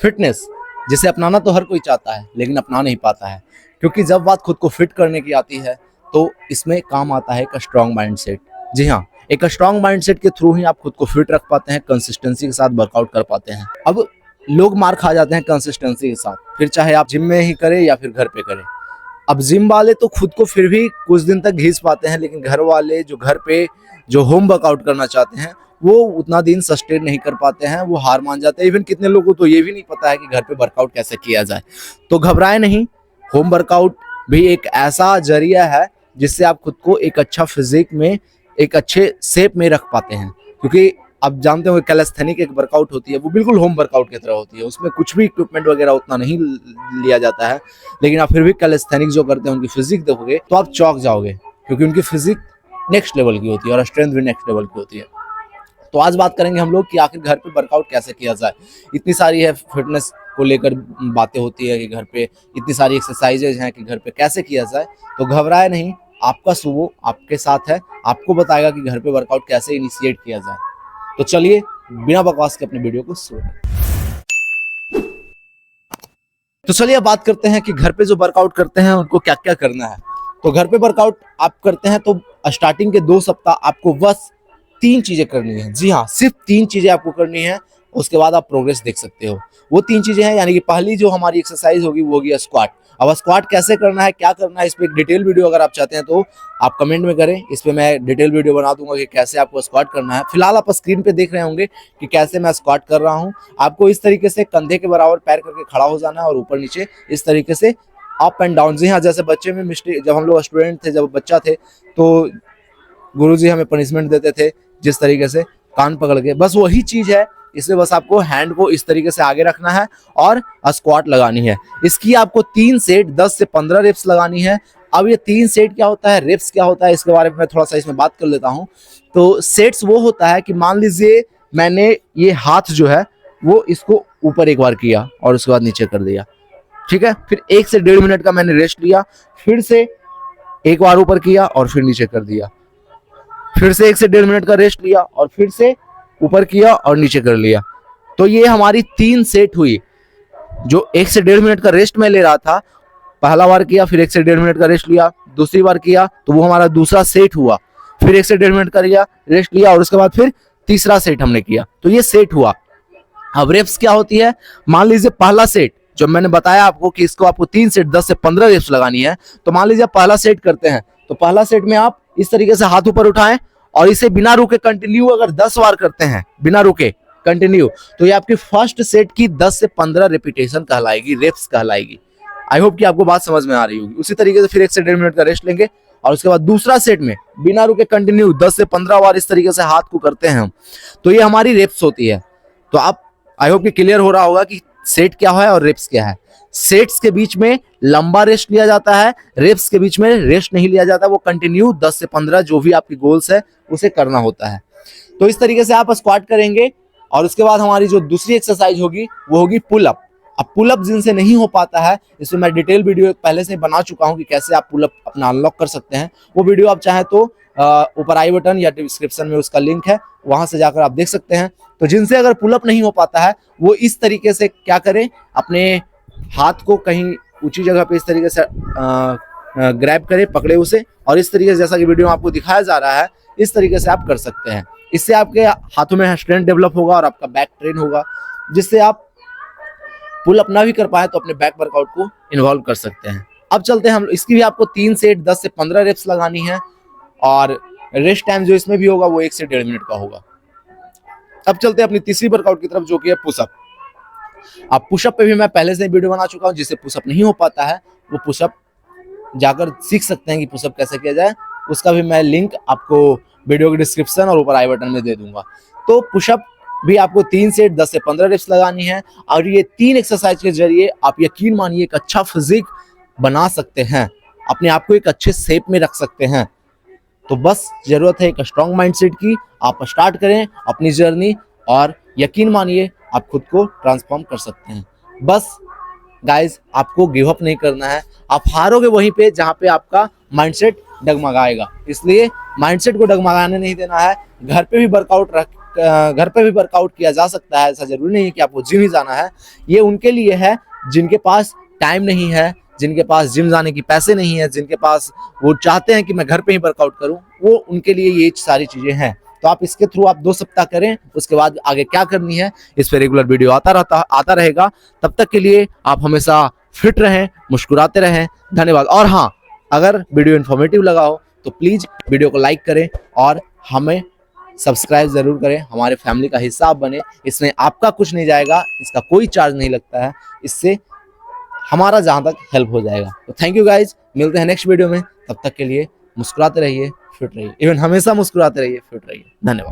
Fitness जिसे अपनाना तो हर कोई चाहता है लेकिन अपना नहीं पाता है, क्योंकि जब बात खुद को फिट करने की आती है तो इसमें काम आता है एक स्ट्रॉन्ग माइंडसेट। जी हाँ, एक स्ट्रॉन्ग माइंडसेट के थ्रू ही आप खुद को फिट रख पाते हैं, कंसिस्टेंसी के साथ वर्कआउट कर पाते हैं। अब लोग मार खा जाते हैं कंसिस्टेंसी के साथ, फिर चाहे आप जिम में ही करें या फिर घर पे करें। अब जिम वाले तो खुद को फिर भी कुछ दिन तक घिस पाते हैं, लेकिन घर वाले जो घर पे जो होम वर्कआउट करना चाहते हैं वो उतना दिन सस्टेन नहीं कर पाते हैं, वो हार मान जाते हैं। इवन कितने लोगों को तो ये भी नहीं पता है कि घर पे वर्कआउट कैसे किया जाए। तो घबराए नहीं, होम वर्कआउट भी एक ऐसा जरिया है जिससे आप खुद को एक अच्छा फिजिक में, एक अच्छे शेप में रख पाते हैं। क्योंकि आप जानते हो कैलिस्थेनिक एक वर्कआउट होती है, वो बिल्कुल होम वर्कआउट की तरह होती है, उसमें कुछ भी इक्विपमेंट वगैरह उतना नहीं लिया जाता है, लेकिन आप फिर भी कैलिस्थेनिक जो करते हैं उनकी फिजिक देखोगे तो आप चौंक जाओगे, क्योंकि उनकी फिजिक नेक्स्ट लेवल की होती है और स्ट्रेंथ भी नेक्स्ट लेवल की होती है। तो आज बात करेंगे हम लोग कि आखिर घर पे वर्कआउट कैसे किया जाए। इतनी सारी है फिटनेस को लेकर बातें होती है कि घर पे इतनी सारी एक्सरसाइजेज हैं कि घर पे कैसे किया जाए। तो घबराए नहीं, आपका सुबह आपके साथ है, आपको बताएगा कि घर पे वर्कआउट कैसे इनिशिएट किया जाए। तो चलिए बिना बकवास के अपने वीडियो को शुरू करें। तो चलिए अब बात करते हैं कि घर पे जो वर्कआउट करते हैं उनको क्या क्या करना है। तो घर पे वर्कआउट आप करते हैं तो स्टार्टिंग के 2 सप्ताह आपको बस 3 चीजें करनी है। जी हाँ, सिर्फ 3 चीजें आपको करनी है, उसके बाद आप प्रोग्रेस देख सकते हो। वो 3 चीजें हैं, यानी कि पहली जो हमारी एक्सरसाइज होगी वो होगी स्क्वाट। अब स्क्वाट कैसे करना है, क्या करना है, इस पे एक डिटेल वीडियो अगर आप चाहते हैं तो आप कमेंट में करें, इस पे मैं डिटेल वीडियो बना दूंगा कि कैसे आपको स्क्वाट करना है। फिलहाल आप स्क्रीन पे देख रहे होंगे कि कैसे मैं स्क्वाट कर रहा हूँ। आपको इस तरीके से कंधे के बराबर पैर करके खड़ा हो जाना है और ऊपर नीचे इस तरीके से अप एंड डाउन। जी हाँ, जैसे बच्चे में मिस्टेक, जब हम लोग स्टूडेंट थे, जब बच्चा थे तो गुरुजी हमें पनिशमेंट देते थे जिस तरीके से कान पकड़ के, बस वही चीज है। इसमें बस आपको हैंड को इस तरीके से आगे रखना है और स्क्वाट लगानी है। इसकी आपको 3 सेट 10 से 15 रेप्स लगानी है। अब ये 3 सेट क्या होता है, रेप्स क्या होता है, इसके बारे में मैं थोड़ा सा इसमें बात कर लेता हूँ। तो सेट्स वो होता है कि मान लीजिए मैंने ये हाथ जो है वो इसको ऊपर एक बार किया और उसके बाद नीचे कर दिया, ठीक है। फिर 1 से 1.5 मिनट का मैंने रेस्ट लिया, फिर से एक बार ऊपर किया और फिर नीचे कर दिया, फिर से 1 से 1.5 मिनट का रेस्ट लिया और फिर से ऊपर किया और नीचे कर लिया। तो ये हमारी 3 सेट हुई। जो 1 से 1.5 मिनट का रेस्ट मैं ले रहा था, पहला बार किया, फिर 1 से 1.5 मिनट का रेस्ट लिया, दूसरी बार किया तो वो हमारा दूसरा सेट हुआ, फिर 1 से 1.5 मिनट का रेस्ट लिया और उसके बाद फिर तीसरा सेट हमने किया, तो ये सेट हुआ। अब रेप्स क्या होती है, मान लीजिए पहला सेट जो मैंने बताया आपको कि इसको आपको 3 सेट 10 से 15 रेप्स लगानी है। तो मान लीजिए पहला सेट करते हैं, तो पहला सेट में आप इस तरीके से हाथ ऊपर उठाएं और इसे बिना रुके कंटिन्यू अगर 10 बार करते हैं बिना रुके कंटिन्यू, तो ये आपकी फर्स्ट सेट की 10 से 15 रेपिटेशन कहलाएगी, रेप्स कहलाएगी। आई होप कि आपको बात समझ में आ रही होगी। उसी तरीके से फिर 1 से 1.5 मिनट का रेस्ट लेंगे और उसके बाद दूसरा सेट में बिना रुके कंटिन्यू 10 से 15 बार इस तरीके से हाथ को करते हैं हम, तो ये हमारी रेप्स होती है। तो आप आई होप कि क्लियर हो रहा होगा कि सेट क्या है और रेप्स क्या है। सेट्स के बीच में लंबा रेस्ट लिया जाता है, रेप्स के बीच में रेस्ट नहीं लिया जाता, वो कंटिन्यू 10 से 15 जो भी आपकी गोल्स है उसे करना होता है। तो इस तरीके से आप स्क्वाट करेंगे और उसके बाद हमारी जो दूसरी एक्सरसाइज होगी वो होगी पुलअप। अब पुलअप जिनसे नहीं हो पाता है, इसमें मैं डिटेल वीडियो पहले से बना चुका हूं कि कैसे आप पुलअप अपना अनलॉक कर सकते हैं। वो वीडियो आप चाहे तो ऊपर आई बटन या डिस्क्रिप्शन में उसका लिंक है, वहां से जाकर आप देख सकते हैं। तो जिनसे अगर पुलअप नहीं हो पाता है वो इस तरीके से क्या करें, अपने हाथ को कहीं ऊंची जगह पे इस तरीके से ग्रैब करें, पकड़े उसे, और इस तरीके से जैसा कि वीडियो में आपको दिखाया जा रहा है इस तरीके से आप कर सकते हैं। इससे आपके हाथों में स्ट्रेंथ डेवलप होगा और आपका बैक ट्रेन होगा, जिससे आप पुल अपना भी कर पाए तो अपने बैक वर्कआउट को इन्वॉल्व कर सकते हैं। अब चलते हैं हम, इसकी भी आपको 3 सेट 10 से 15 रेप्स लगानी है और रेस्ट टाइम जो इसमें भी होगा वो 1 से 1.5 मिनट का होगा। अब चलते हैं अपनी तीसरी वर्कआउट की तरफ, जो कि है पुशअप। अब पुशअप पे भी मैं पहले से वीडियो बना चुका हूं, जिससे पुशअप नहीं हो पाता है वो पुशअप जाकर सीख सकते हैं कि पुशअप कैसे किया जाए। उसका भी मैं लिंक आपको वीडियो के डिस्क्रिप्शन और ऊपर आई बटन में दे दूंगा। तो पुशअप भी आपको 3 सेट 10 से 15 रेप्स लगानी है और ये 3 एक्सरसाइज के जरिए आप यकीन मानिए एक अच्छा फिजिक बना सकते हैं, अपने आप को एक अच्छे शेप में रख सकते हैं। तो बस जरूरत है एक स्ट्रॉन्ग माइंडसेट की। आप स्टार्ट करें अपनी जर्नी और यकीन मानिए आप खुद को ट्रांसफॉर्म कर सकते हैं। बस गाइज, आपको गिव अप नहीं करना है। आप हारोगे वहीं पे जहां पे आपका माइंडसेट डगमगाएगा, इसलिए माइंडसेट को डगमगाने नहीं देना है। घर पे भी वर्कआउट घर पे भी वर्कआउट किया जा सकता है, ऐसा जरूरी नहीं है कि आपको जिम ही जाना है। ये उनके लिए है जिनके पास टाइम नहीं है, जिनके पास जिम जाने की पैसे नहीं है, जिनके पास वो चाहते हैं कि मैं घर पे ही वर्कआउट करूं, वो उनके लिए ये सारी चीजें हैं। तो आप इसके थ्रू आप 2 सप्ताह करें, उसके बाद आगे क्या करनी है इस पे रेगुलर वीडियो आता रहेगा। तब तक के लिए आप हमेशा फिट रहें, मुस्कुराते रहें। धन्यवाद। और हाँ, अगर वीडियो इन्फॉर्मेटिव लगा हो तो प्लीज वीडियो को लाइक करें और हमें सब्सक्राइब जरूर करें, हमारे फैमिली का हिस्सा आप बने। इसमें आपका कुछ नहीं जाएगा, इसका कोई चार्ज नहीं लगता है, इससे हमारा जहां तक हेल्प हो जाएगा। तो थैंक यू गाइज, मिलते हैं नेक्स्ट वीडियो में। तब तक के लिए मुस्कुराते रहिए, फिट रहिए, इवन हमेशा मुस्कुराते रहिए, फिट रहिए। धन्यवाद।